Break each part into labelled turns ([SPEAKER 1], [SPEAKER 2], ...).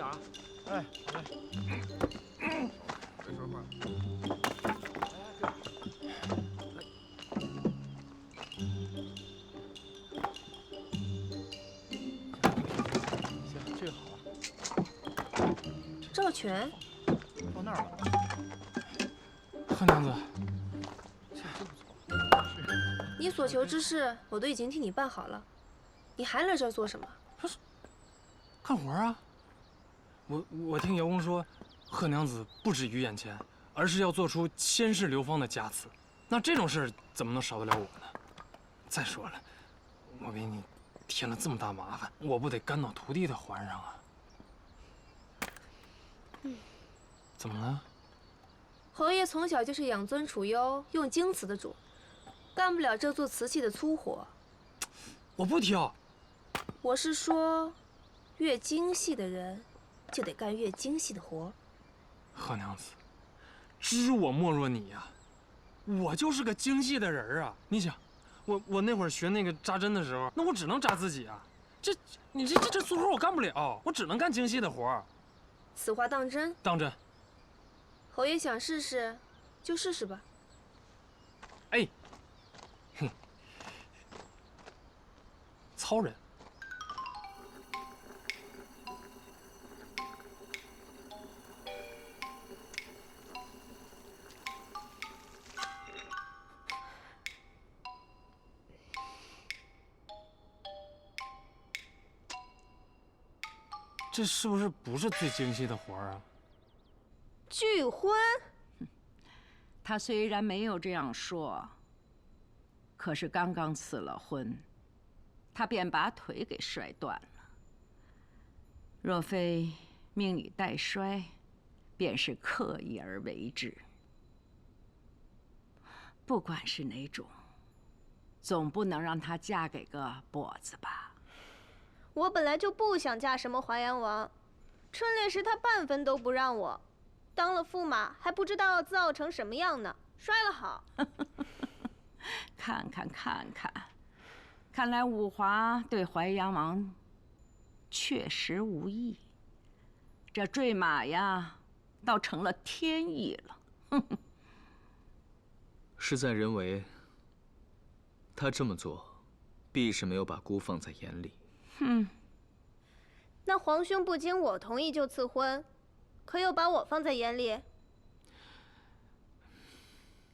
[SPEAKER 1] 啊。哎，好嘞。别说话。行，这个好了。
[SPEAKER 2] 赵全，
[SPEAKER 1] 放那儿了。
[SPEAKER 3] 贺娘子，
[SPEAKER 1] 这真不错。是。
[SPEAKER 2] 你所求之事我都已经替你办好了，你还来这儿做什么？
[SPEAKER 3] 干活啊！我听姚公说，贺娘子不止于眼前，而是要做出千世流芳的佳词。那这种事怎么能少得了我呢？再说了，我给你添了这么大麻烦，我不得肝脑涂地的还上啊！怎么了？
[SPEAKER 2] 侯爷从小就是养尊处优、用精瓷的主，干不了这做瓷器的粗活。
[SPEAKER 3] 我不挑。
[SPEAKER 2] 我是说，越精细的人，就得干越精细的活。
[SPEAKER 3] 贺娘子，知我莫若你呀！我就是个精细的人啊！你想，我那会儿学那个扎针的时候，那我只能扎自己啊。你这粗活我干不了，我只能干精细的活。
[SPEAKER 2] 此话当真？
[SPEAKER 3] 当真。
[SPEAKER 2] 侯爷想试试，就试试吧。
[SPEAKER 3] 哎，哼，糙人。这是不是最精细的活儿啊？
[SPEAKER 2] 拒婚？
[SPEAKER 4] 他虽然没有这样说，可是刚刚赐了婚，他便把腿给摔断了。若非命里带衰，便是刻意而为之。不管是哪种，总不能让她嫁给个跛子吧？
[SPEAKER 5] 我本来就不想嫁什么淮阳王，春猎时他半分都不让我，当了驸马还不知道要造成什么样呢。摔了好。
[SPEAKER 4] 看看，看来武华对淮阳王确实无意。这坠马呀，倒成了天意了。
[SPEAKER 6] 事在人为，他这么做，必是没有把姑放在眼里。
[SPEAKER 5] 那皇兄不经我同意就赐婚，可有把我放在眼里？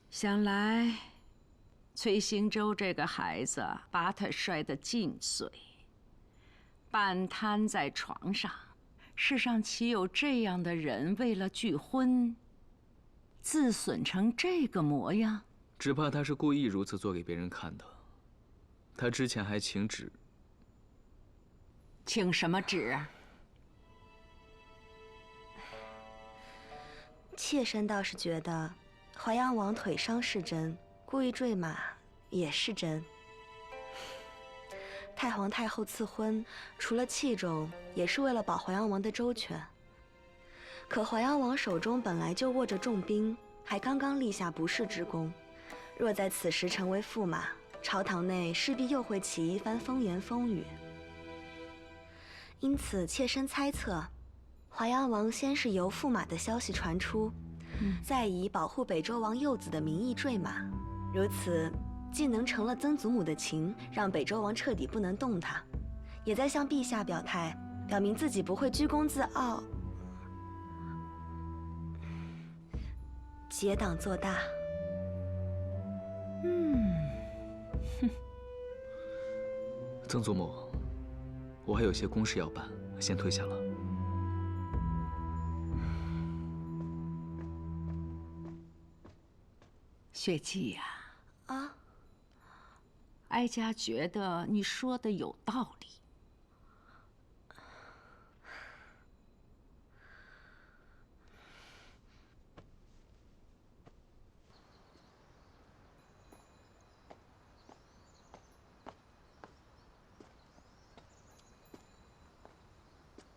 [SPEAKER 4] 想来，崔兴周这个孩子把他摔得尽碎，半瘫在床上。世上岂有这样的人，为了拒婚，自损成这个模样？
[SPEAKER 6] 只怕他是故意如此做给别人看的。他之前还请旨。
[SPEAKER 4] 请什么旨？
[SPEAKER 7] 妾身倒是觉得，淮阳王腿伤是真，故意坠马也是真。太皇太后赐婚，除了器重，也是为了保淮阳王的周全。可淮阳王手中本来就握着重兵，还刚刚立下不世之功，若在此时成为驸马，朝堂内势必又会起一番风言风语。因此，妾身猜测，淮阳王先是由驸马的消息传出，再以保护北周王幼子的名义坠马，如此既能成了曾祖母的情，让北周王彻底不能动他，也在向陛下表态，表明自己不会居功自傲，结党做大。
[SPEAKER 6] 曾祖母，我还有些公事要办，先退下了。
[SPEAKER 4] 雪霁呀，
[SPEAKER 7] 啊，
[SPEAKER 4] 哀家觉得你说的有道理。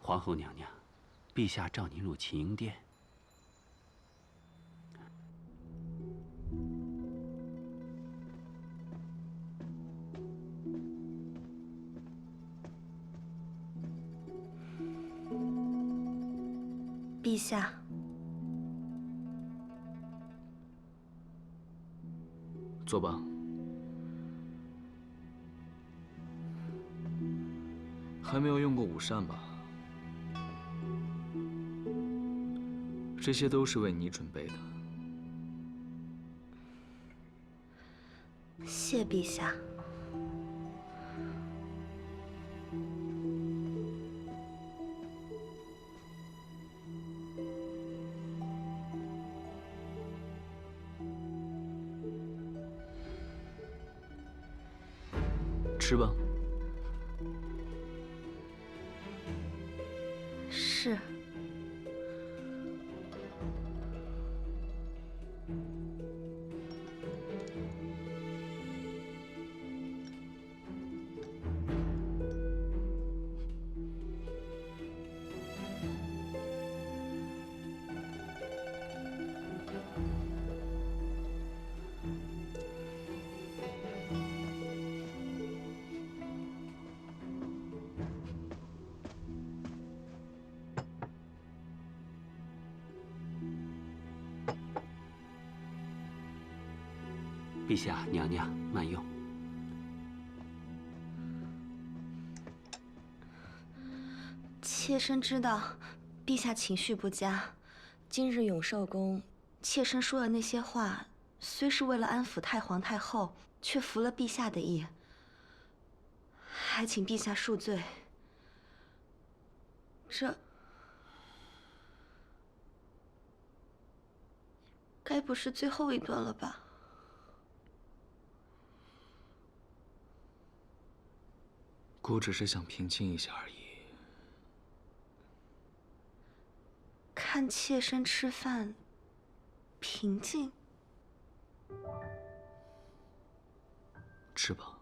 [SPEAKER 8] 皇后娘娘，陛下召您入勤英殿。
[SPEAKER 7] 陛下，
[SPEAKER 6] 坐吧。还没有用过午膳吧？这些都是为你准备的。
[SPEAKER 7] 谢陛下。
[SPEAKER 6] 吃吧。
[SPEAKER 7] 是。
[SPEAKER 8] 陛下、娘娘慢用。
[SPEAKER 7] 妾身知道，陛下情绪不佳。今日永寿宫，妾身说的那些话，虽是为了安抚太皇太后，却服了陛下的意，还请陛下恕罪。这该不是最后一顿了吧？
[SPEAKER 6] 姑只是想平静一下而已。
[SPEAKER 7] 看妾身吃饭，平静。
[SPEAKER 6] 吃吧。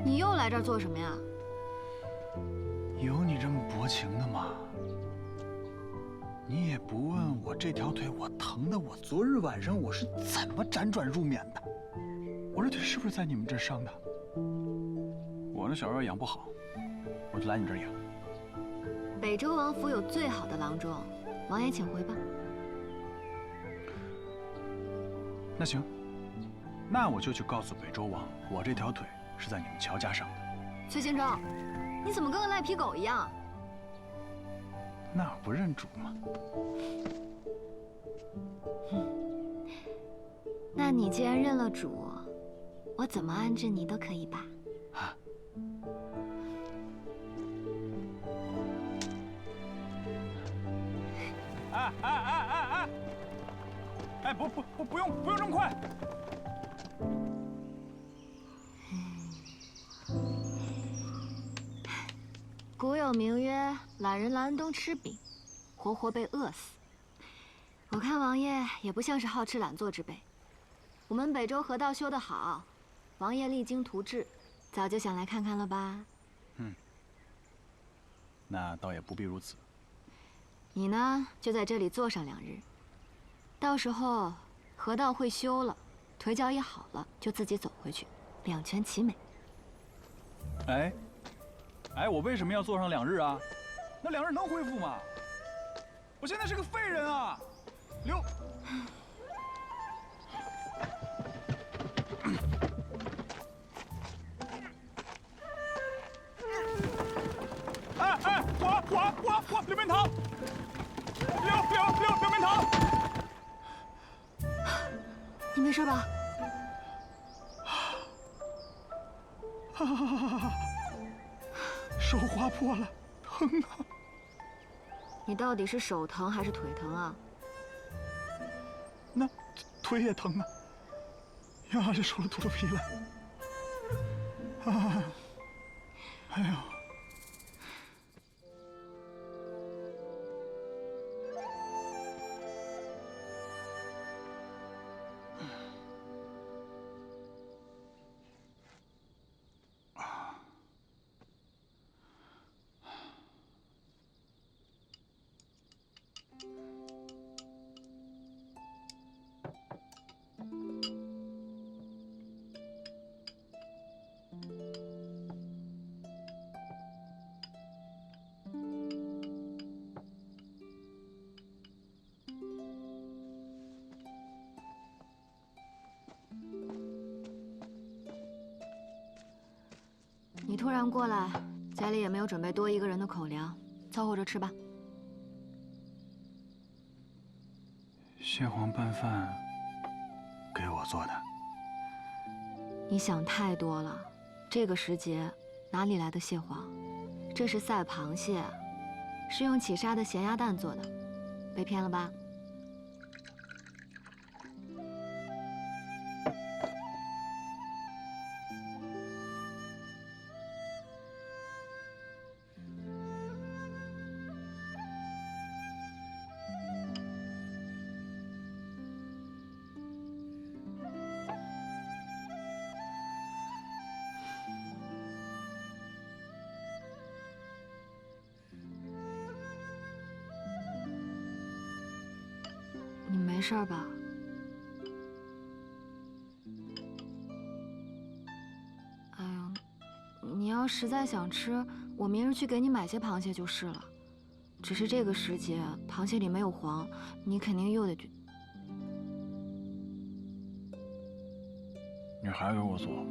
[SPEAKER 2] 你又来这儿做什么呀？
[SPEAKER 1] 有你这么薄情的吗？你也不问我这条腿我疼的，我昨日晚上我是怎么辗转入眠的？我这腿是不是在你们这儿伤的？我那小药养不好，我就来你这儿养。
[SPEAKER 2] 北周王府有最好的郎中，王爷请回吧。
[SPEAKER 1] 那行，那我就去告诉北周王，我这条腿是在你们乔家伤的。
[SPEAKER 2] 崔行征，你怎么跟个赖皮狗一样？
[SPEAKER 1] 那我不认主吗？
[SPEAKER 2] 那你既然认了主，我怎么安置你都可以吧？
[SPEAKER 1] 啊！哎，不用这么快。
[SPEAKER 2] 古有名曰“懒人蓝冬吃饼，活活被饿死”。我看王爷也不像是好吃懒做之辈。
[SPEAKER 9] 我们北周河道修得好，王爷励精图治，早就想来看看了吧？
[SPEAKER 1] 那倒也不必如此。
[SPEAKER 9] 你呢，就在这里坐上2日，到时候河道会修了，腿脚也好了，就自己走回去，两全其美。
[SPEAKER 1] 哎，我为什么要坐上2日啊？那2日能恢复吗？我现在是个废人啊！刘，我刘明堂，刘明堂，
[SPEAKER 9] 你没事吧？
[SPEAKER 1] 手划破了，疼啊！
[SPEAKER 9] 你到底是手疼还是腿疼啊？
[SPEAKER 1] 那腿也疼啊！呀，这手都秃噜皮了。啊！哎呦！
[SPEAKER 9] 你突然过来，家里也没有准备多1个人的口粮，凑合着吃吧。
[SPEAKER 1] 蟹黄拌饭，给我做的。
[SPEAKER 9] 你想太多了，这个时节哪里来的蟹黄？这是赛螃蟹，是用起沙的咸鸭蛋做的，被骗了吧？你没事吧？哎呀，你要实在想吃，我明日去给你买些螃蟹就是了。只是这个时节，螃蟹里没有黄，你肯定又得去。
[SPEAKER 1] 你还给我做？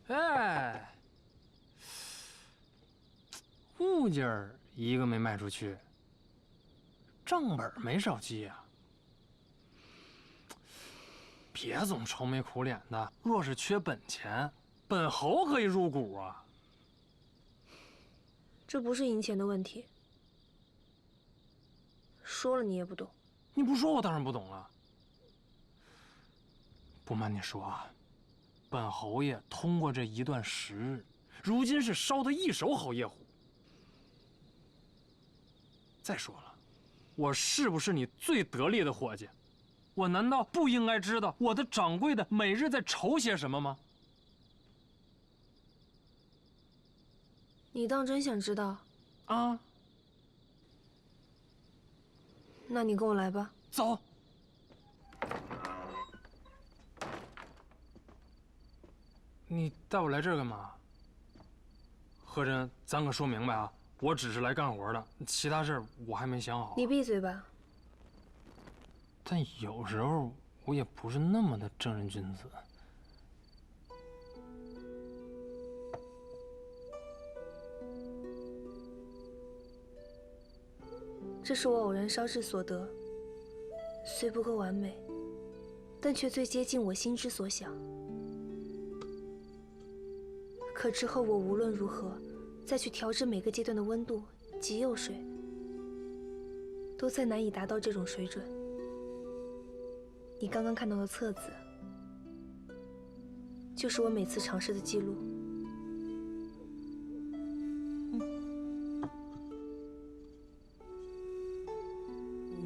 [SPEAKER 3] 哎，物件儿1个没卖出去，账本没少记呀。别总愁眉苦脸的，若是缺本钱，本侯可以入股啊。
[SPEAKER 2] 这不是赢钱的问题，说了你也不懂。
[SPEAKER 3] 你不说我当然不懂了。不瞒你说啊，本侯爷通过这1段时日，如今是烧得一手好夜壶。再说了，我是不是你最得力的伙计？我难道不应该知道我的掌柜的每日在愁些什么吗？
[SPEAKER 2] 你当真想知道？
[SPEAKER 3] 啊，
[SPEAKER 2] 那你跟我来吧。
[SPEAKER 3] 走。你带我来这儿干嘛？何真，咱可说明白啊，我只是来干活的，其他事儿我还没想好。
[SPEAKER 2] 你闭嘴吧。
[SPEAKER 3] 但有时候我也不是那么的正人君子。
[SPEAKER 2] 这是我偶然烧制所得，虽不够完美，但却最接近我心之所想。可之后我无论如何再去调制每个阶段的温度及釉水，都再难以达到这种水准。你刚刚看到的册子，就是我每次尝试的记录。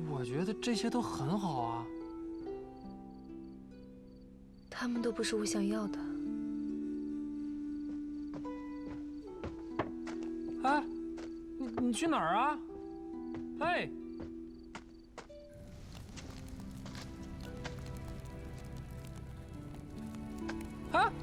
[SPEAKER 3] 我觉得这些都很好啊。
[SPEAKER 2] 他们都不是我想要的。
[SPEAKER 3] 哎，你去哪儿啊？哎。啊！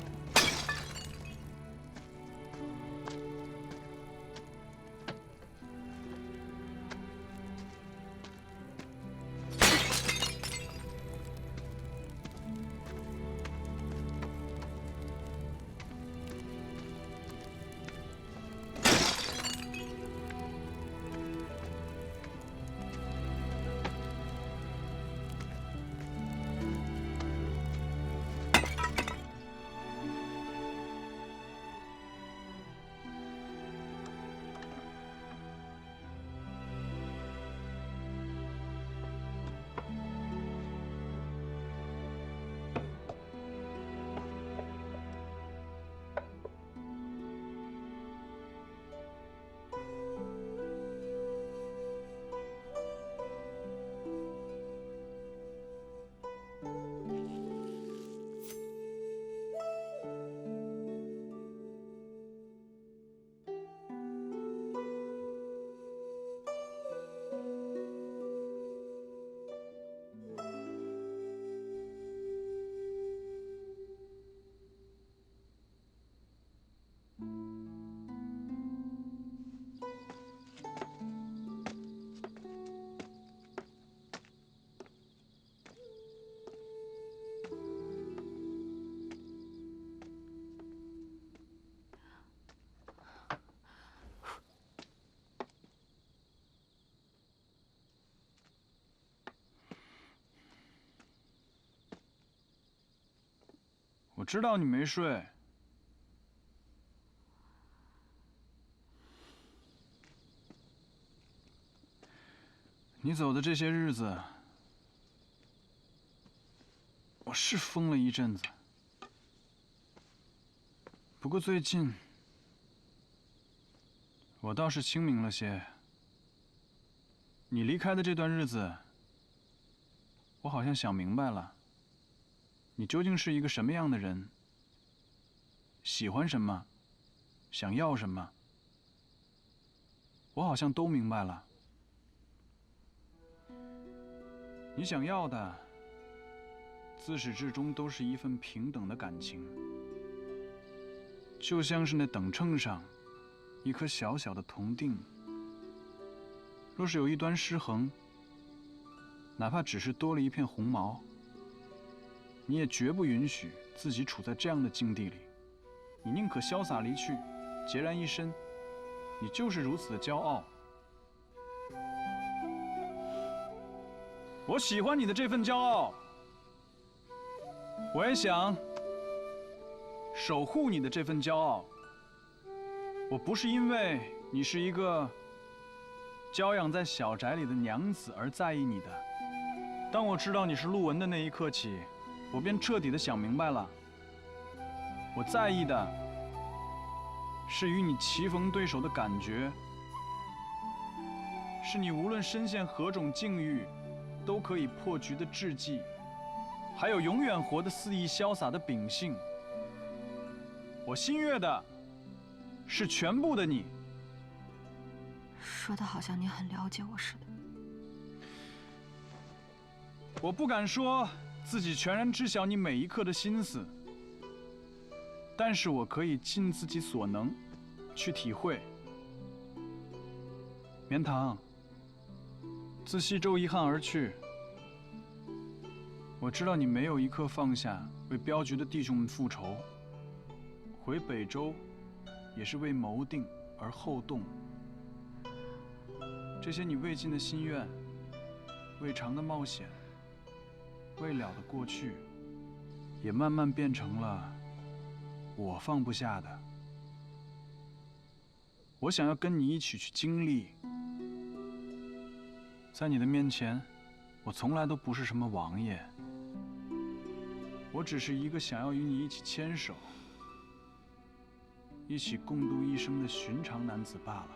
[SPEAKER 1] 我知道你没睡。你走的这些日子，我是疯了一阵子。不过最近，我倒是清明了些。你离开的这段日子，我好像想明白了。你究竟是一个什么样的人？喜欢什么？想要什么？我好像都明白了。你想要的，自始至终都是一份平等的感情，就像是那等秤上一颗小小的铜锭，若是有一端失衡，哪怕只是多了一片红毛，你也绝不允许自己处在这样的境地里，你宁可潇洒离去，孑然一身，你就是如此的骄傲。我喜欢你的这份骄傲，我也想守护你的这份骄傲。我不是因为你是一个娇养在小宅里的娘子而在意你的，当我知道你是陆文的那一刻起，我便彻底的想明白了，我在意的是与你棋逢对手的感觉，是你无论身陷何种境遇，都可以破局的志气，还有永远活得肆意潇洒的秉性。我心悦的是全部的你。
[SPEAKER 9] 说的好像你很了解我似的。
[SPEAKER 1] 我不敢说自己全然知晓你每一刻的心思，但是我可以尽自己所能去体会。绵堂，自西周一汉而去，我知道你没有一刻放下为镖局的弟兄们复仇，回北周也是为谋定而后动。这些你未尽的心愿，未尝的冒险，未了的过去，也慢慢变成了我放不下的。我想要跟你一起去经历。在你的面前，我从来都不是什么王爷，我只是一个想要与你一起牵手，一起共度一生的寻常男子罢了。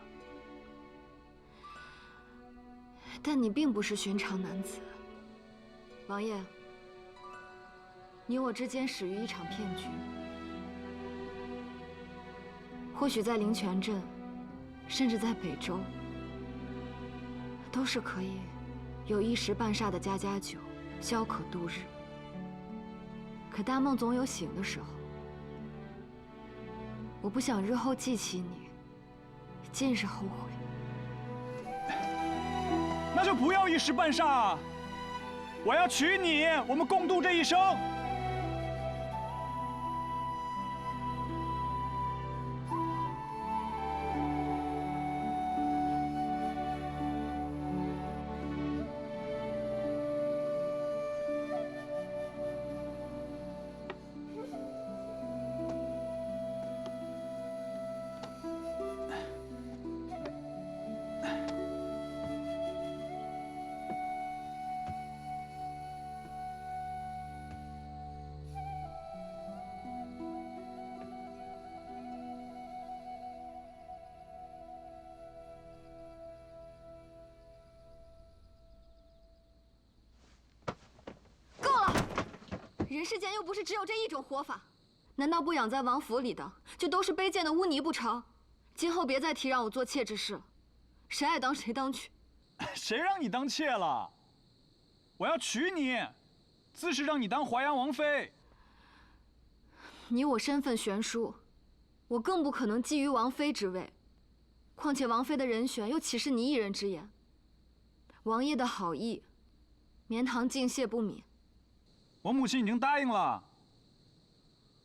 [SPEAKER 9] 但你并不是寻常男子，王爷。你我之间始于一场骗局。或许在灵泉镇，甚至在北周，都是可以有一时半霎的家家酒，消渴度日。可大梦总有醒的时候，我不想日后记起你，尽是后悔。
[SPEAKER 1] 那就不要一时半霎，我要娶你，我们共度这一生。
[SPEAKER 9] 人世间又不是只有这一种活法，难道不养在王府里的就都是卑贱的污泥不成？今后别再提让我做妾之事了，谁爱当谁当去。
[SPEAKER 1] 谁让你当妾了？我要娶你，自是让你当淮阳王妃。
[SPEAKER 9] 你我身份悬殊，我更不可能觊觎王妃之位。况且王妃的人选又岂是你一人之言？王爷的好意，绵堂敬谢不敏。
[SPEAKER 1] 我母亲已经答应了。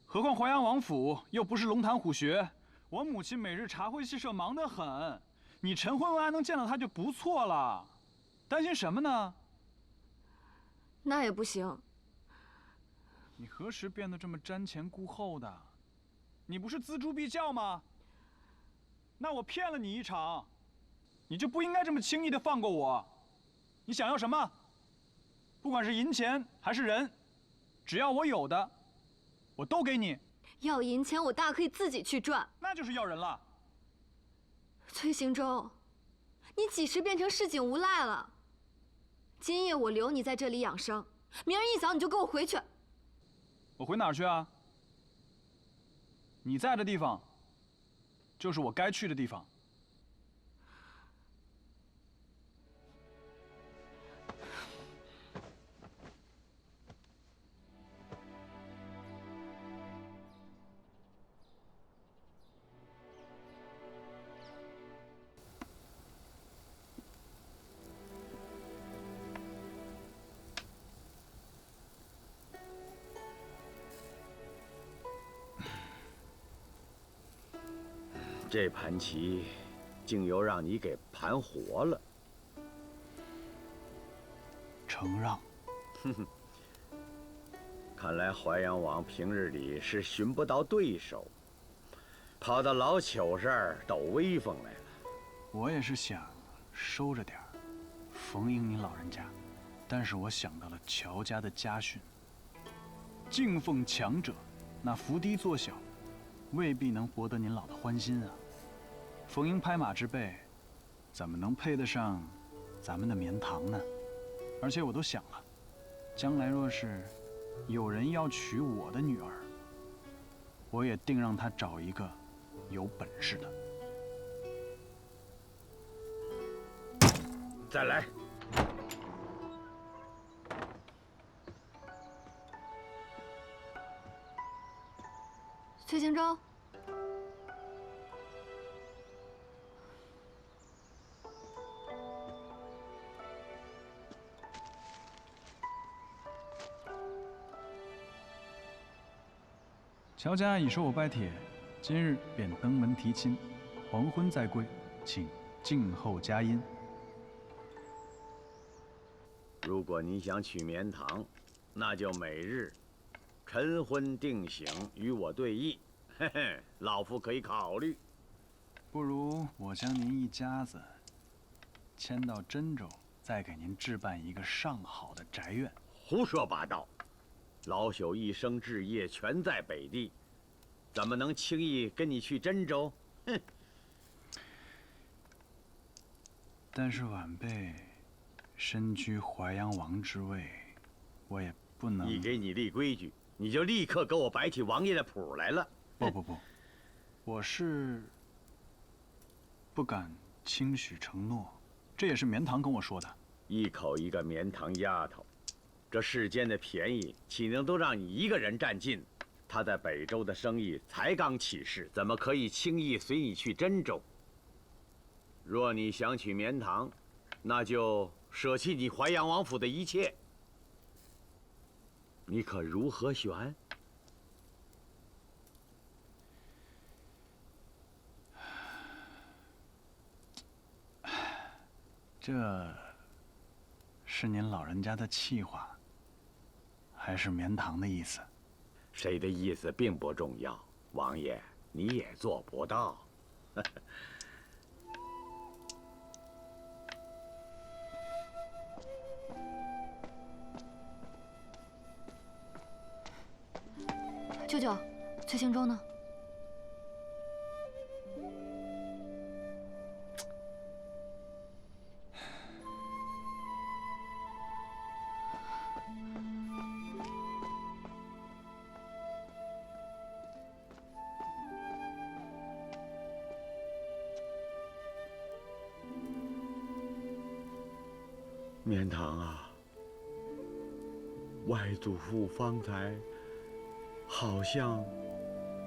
[SPEAKER 1] 何况淮阳王府又不是龙潭虎穴，我母亲每日茶会戏社忙得很，你晨昏晚安能见到她就不错了，担心什么呢？
[SPEAKER 9] 那也不行。
[SPEAKER 1] 你何时变得这么瞻前顾后的？你不是锱铢必较吗？那我骗了你一场，你就不应该这么轻易的放过我。你想要什么？不管是银钱还是人，只要我有的，我都给你。
[SPEAKER 9] 要银钱，我大可以自己去赚。
[SPEAKER 1] 那就是要人了。
[SPEAKER 9] 崔行舟，你几时变成市井无赖了？今夜我留你在这里养伤，明儿一早你就给我回去。
[SPEAKER 1] 我回哪儿去啊？你在的地方，就是我该去的地方。
[SPEAKER 10] 这盘棋，竟又让你给盘活了。
[SPEAKER 1] 承让。
[SPEAKER 10] 哼哼，看来淮阳王平日里是寻不到对手，跑到老糗这儿抖威风来了。
[SPEAKER 1] 我也是想收着点儿，逢迎您老人家，但是我想到了乔家的家训：敬奉强者，那伏低作小。未必能博得您老的欢心啊。逢迎拍马之辈，怎么能配得上咱们的绵堂呢？而且我都想了，将来若是有人要娶我的女儿，我也定让他找一个有本事的。
[SPEAKER 10] 再来。
[SPEAKER 9] 崔行舟，
[SPEAKER 1] 乔家已受我拜帖，今日便登门提亲，黄昏再归，请静候佳音。
[SPEAKER 10] 如果你想娶绵堂，那就每日晨昏定省，与我对议。嘿嘿，老夫可以考虑。
[SPEAKER 1] 不如我将您一家子迁到真州，再给您置办一个上好的宅院。
[SPEAKER 10] 胡说八道！老朽一生志业全在北地，怎么能轻易跟你去真州？哼！
[SPEAKER 1] 但是晚辈身居淮阳王之位，我也不能。
[SPEAKER 10] 一给你立规矩，你就立刻给我摆起王爷的谱来了。
[SPEAKER 1] 不，我是不敢轻许承诺，这也是绵堂跟我说的。
[SPEAKER 10] 一口一个绵堂丫头，这世间的便宜岂能都让你一个人占尽？他在北州的生意才刚起势，怎么可以轻易随你去真州？若你想娶绵堂，那就舍弃你淮阳王府的一切。你可如何选？
[SPEAKER 1] 这是您老人家的气话，还是绵堂的意思？
[SPEAKER 10] 谁的意思并不重要，王爷，你也做不到。
[SPEAKER 9] 舅舅，崔行舟呢？
[SPEAKER 10] 绵堂啊，外祖父方才好像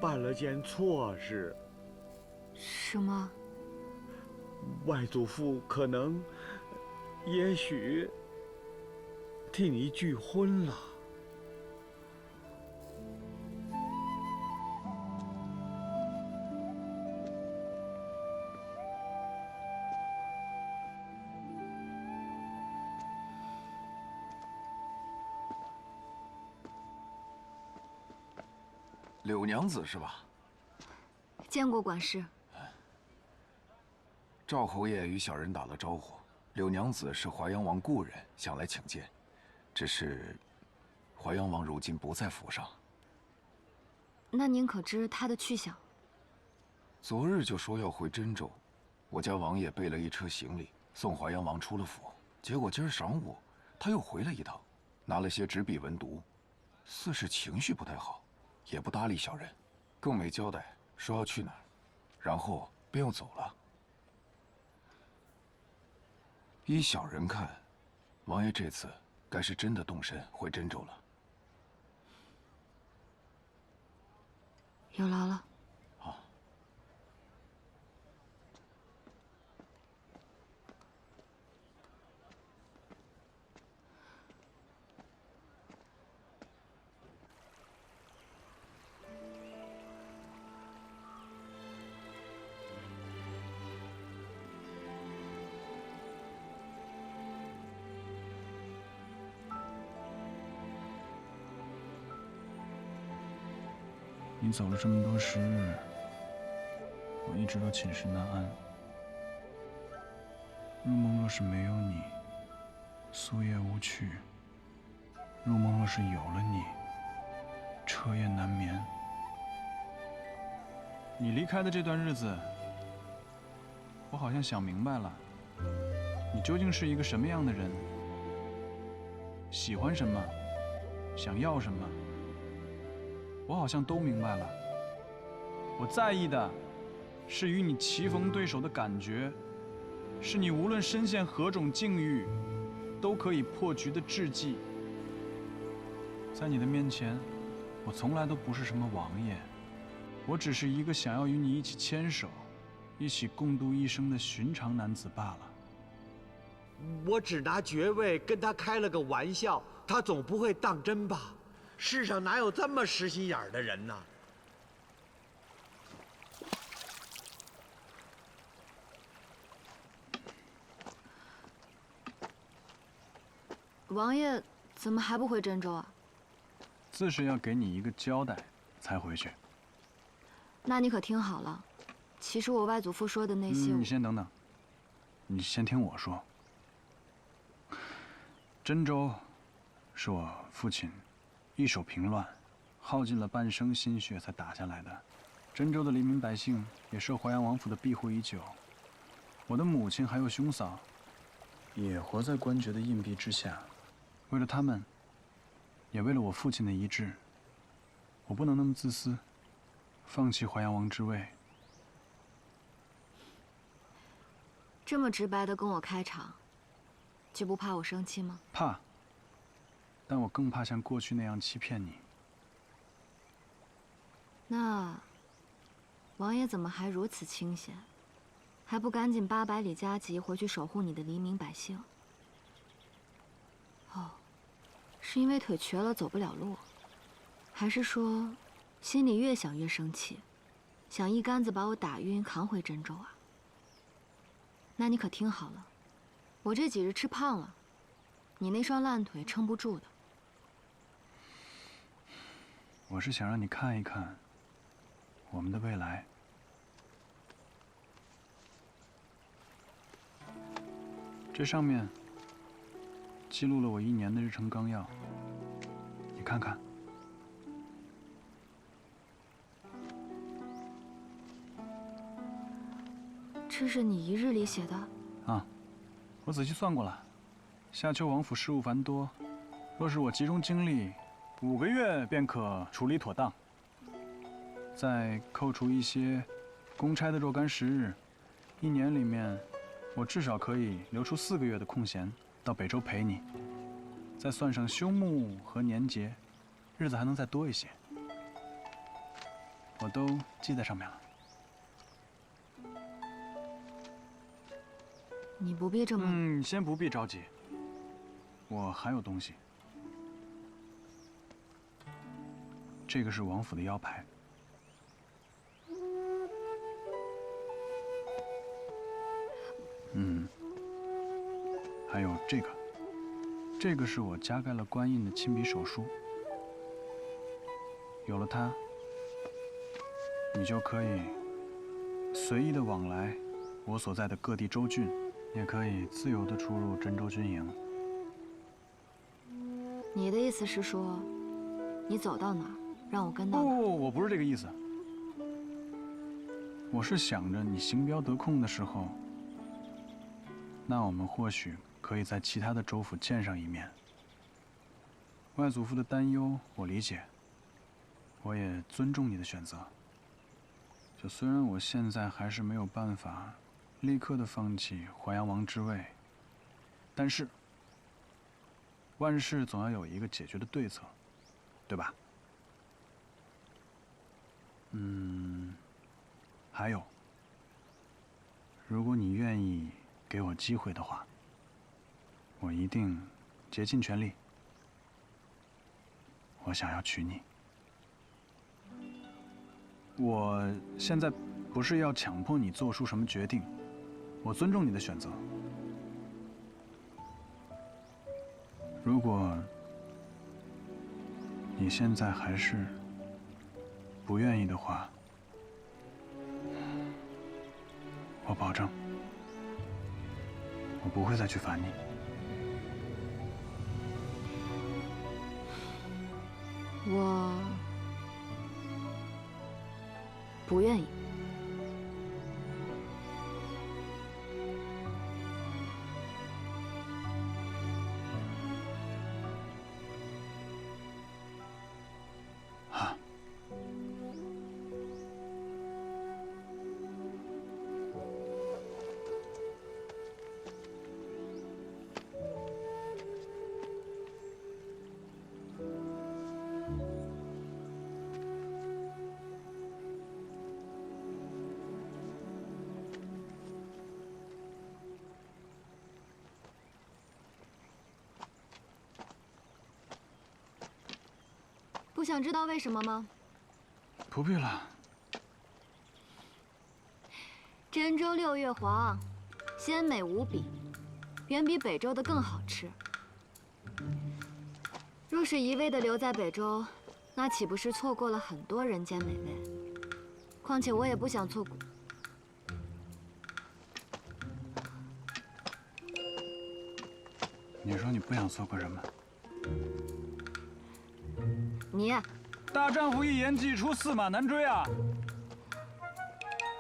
[SPEAKER 10] 办了件错事。
[SPEAKER 9] 什么？
[SPEAKER 10] 外祖父可能，也许替你拒婚了。
[SPEAKER 11] 柳娘子是吧？
[SPEAKER 9] 见过管事。
[SPEAKER 11] 赵侯爷与小人打了招呼，柳娘子是淮阳王故人，想来请见。只是，淮阳王如今不在府上。
[SPEAKER 9] 那您可知他的去向？
[SPEAKER 11] 昨日就说要回真州，我家王爷备了一车行李送淮阳王出了府。结果今儿晌午他又回来一趟，拿了些纸笔文牍，似是情绪不太好。也不搭理小人，更没交代说要去哪儿，然后便又走了。依小人看，王爷这次该是真的动身回真州了。
[SPEAKER 9] 有劳了。
[SPEAKER 11] 好。
[SPEAKER 1] 你走了这么多时日，我一直都寝食难安。入梦若是没有你，夙夜无趣；入梦若是有了你，彻夜难眠。你离开的这段日子，我好像想明白了，你究竟是一个什么样的人，喜欢什么，想要什么，我好像都明白了。我在意的是与你棋逢对手的感觉，是你无论身陷何种境遇，都可以破局的志气。在你的面前，我从来都不是什么王爷，我只是一个想要与你一起牵手，一起共度一生的寻常男子罢了。
[SPEAKER 10] 我只拿爵位跟他开了个玩笑，他总不会当真吧？世上哪有这么实心眼儿的人呢？
[SPEAKER 9] 王爷怎么还不回真州啊？
[SPEAKER 1] 自是要给你一个交代，才回去。
[SPEAKER 9] 那你可听好了，其实我外祖父说的那些……
[SPEAKER 1] 你先等等，你先听我说。真州是我父亲一手平乱，耗尽了半生心血才打下来的。真州的黎民百姓也受淮阳王府的庇护已久。我的母亲还有兄嫂，也活在官爵的硬币之下。为了他们，也为了我父亲的遗志，我不能那么自私，放弃淮阳王之位。
[SPEAKER 9] 这么直白的跟我开场，就不怕我生气吗？
[SPEAKER 1] 怕，但我更怕像过去那样欺骗你。
[SPEAKER 9] 那王爷怎么还如此清闲，还不赶紧800里加急回去守护你的黎民百姓？哦，是因为腿瘸了走不了路，还是说心里越想越生气，想一竿子把我打晕扛回真州啊？那你可听好了，我这几日吃胖了，你那双烂腿撑不住的。
[SPEAKER 1] 我是想让你看一看我们的未来。这上面记录了我1年的日程纲要，你看看。
[SPEAKER 9] 这是你1日里写的？
[SPEAKER 1] 啊，我仔细算过了，夏秋王府事务繁多，若是我集中精力，5个月便可处理妥当。再扣除一些公差的若干时日，1年里面，我至少可以留出4个月的空闲到北州陪你。再算上休沐和年节，日子还能再多一些。我都记在上面了。
[SPEAKER 9] 你不必这么……
[SPEAKER 1] 你先不必着急，我还有东西。这个是王府的腰牌。还有这个，这个是我加盖了官印的亲笔手书。有了它，你就可以随意的往来我所在的各地州郡，也可以自由的出入真州军营。
[SPEAKER 9] 你的意思是说，你走到哪儿，让我跟到哪儿？
[SPEAKER 1] 不，我不是这个意思。我是想着你行镖得空的时候，那我们或许可以在其他的州府见上一面。外祖父的担忧我理解，我也尊重你的选择。就虽然我现在还是没有办法立刻的放弃淮阳王之位，但是万事总要有一个解决的对策，对吧？还有，如果你愿意给我机会的话，我一定竭尽全力。我想要娶你。我现在不是要强迫你做出什么决定，我尊重你的选择。如果你现在还是不愿意的话，我保证，我不会再去烦你。
[SPEAKER 9] 我不愿意。想知道为什么吗？
[SPEAKER 1] 不必了。
[SPEAKER 9] 真州六月黄，鲜美无比，远比北周的更好吃。若是一味的留在北周，那岂不是错过了很多人间美味？况且我也不想错过。
[SPEAKER 1] 你说你不想错过什么？
[SPEAKER 9] 你，
[SPEAKER 1] 大丈夫一言既出，驷马难追啊！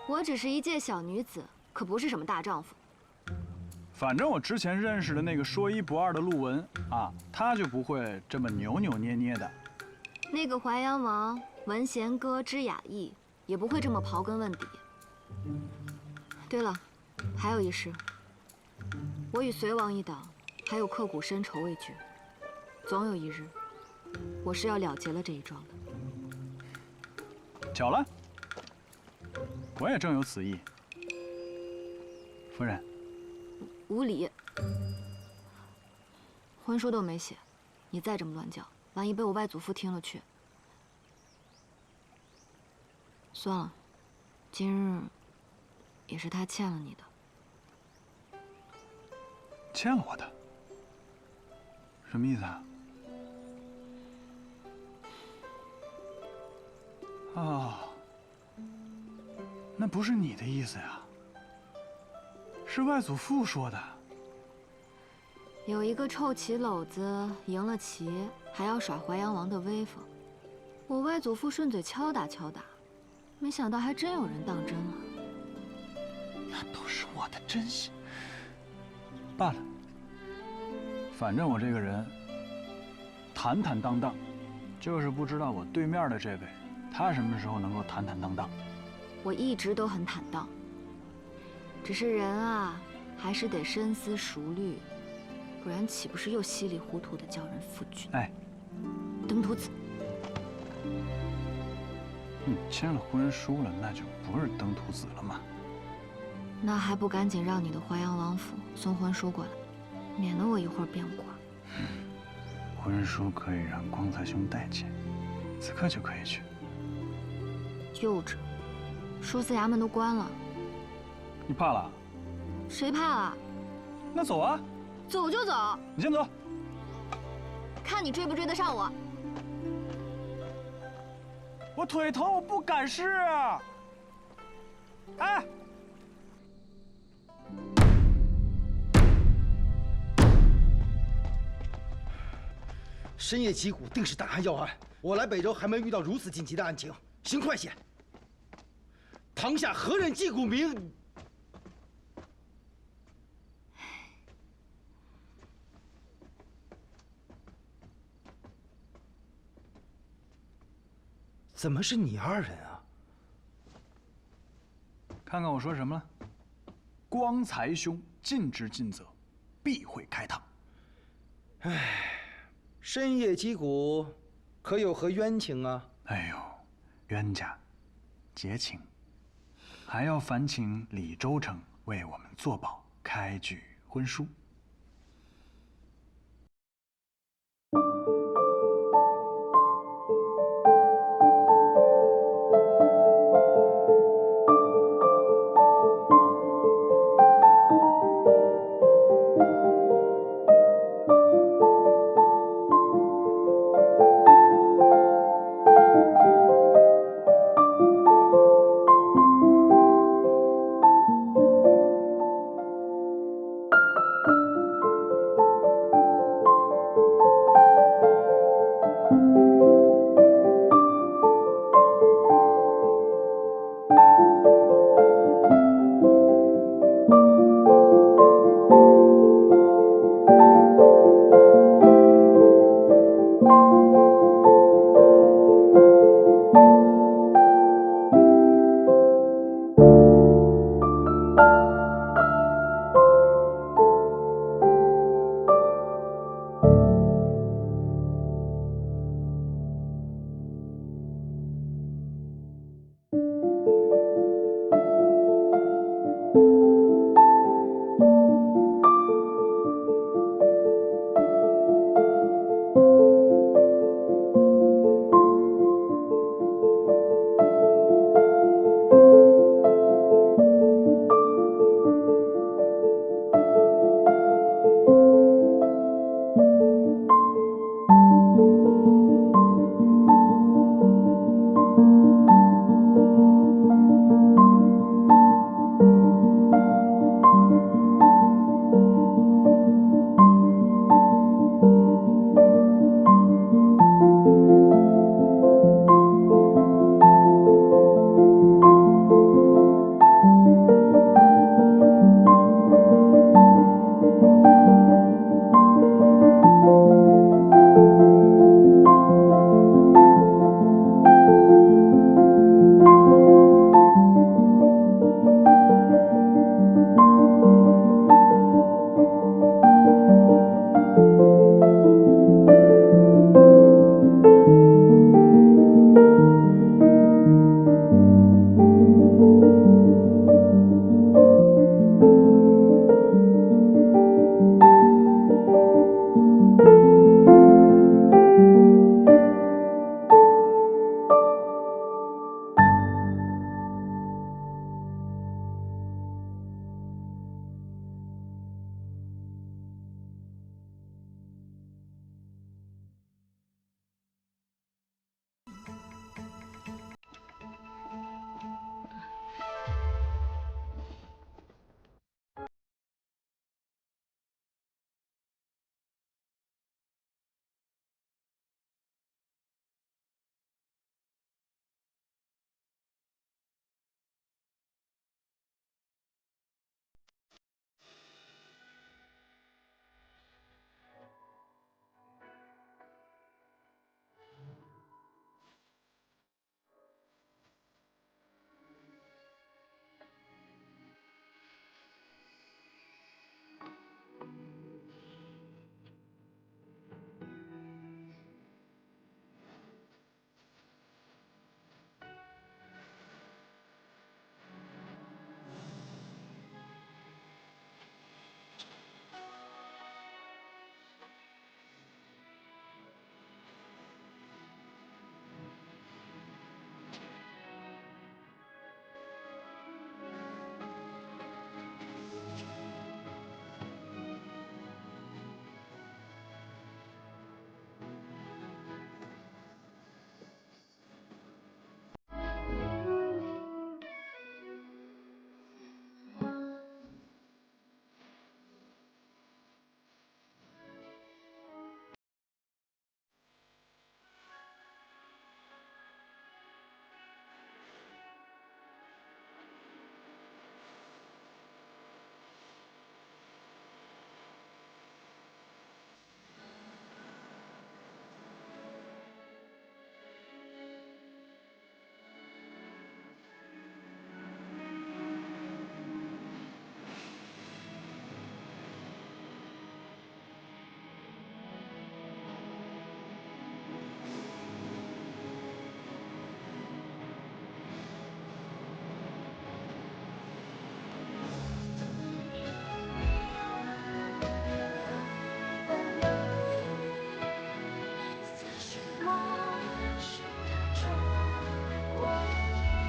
[SPEAKER 9] 我只是一介小女子，可不是什么大丈夫。
[SPEAKER 1] 反正我之前认识的那个说一不二的陆文啊，他就不会这么扭扭捏捏的。
[SPEAKER 9] 那个淮阳王闻弦歌知雅意，也不会这么刨根问底。对了，还有一事，我与隋王一党还有刻骨深仇未决，总有一日，我是要了结了这一桩的。
[SPEAKER 1] 巧了，我也正有此意。夫人，
[SPEAKER 9] 无礼，婚书都没写，你再这么乱叫，万一被我外祖父听了去。算了，今日也是他欠了你的。
[SPEAKER 1] 欠了我的？什么意思啊？哦，那不是你的意思呀，是外祖父说的。
[SPEAKER 9] 有一个臭棋篓子赢了棋，还要耍淮阳王的威风。我外祖父顺嘴敲打敲打，没想到还真有人当真了。
[SPEAKER 1] 那都是我的真心。罢了，反正我这个人坦坦荡荡，就是不知道我对面的这位，他什么时候能够坦坦荡荡。
[SPEAKER 9] 我一直都很坦荡，只是人啊，还是得深思熟虑，不然岂不是又稀里糊涂的叫人夫君？
[SPEAKER 1] 哎，
[SPEAKER 9] 登徒子，
[SPEAKER 1] 你签了婚书了，那就不是登徒子了吗？
[SPEAKER 9] 那还不赶紧让你的淮阳王府送婚书过来，免得我一会儿变卦。
[SPEAKER 1] 婚书可以让光才兄代签，此刻就可以去。
[SPEAKER 9] 幼稚，书司衙门都关了。
[SPEAKER 1] 你怕了？
[SPEAKER 9] 谁怕了？
[SPEAKER 1] 那走啊！
[SPEAKER 9] 走就走。
[SPEAKER 1] 你先走。
[SPEAKER 9] 看你追不追得上我。
[SPEAKER 1] 我腿疼，我不敢试。哎。
[SPEAKER 12] 深夜击鼓定是大案要案，我来北周还没遇到如此紧急的案情，行快些！堂下何人击鼓鸣？怎么是你二人啊？
[SPEAKER 1] 看看我说什么了？光才兄尽职尽责，必会开堂。
[SPEAKER 12] 唉。深夜击鼓，可有何冤情啊？
[SPEAKER 1] 哎呦，冤家，结情，还要烦请李州城为我们作保，开具婚书。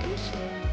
[SPEAKER 2] 真是。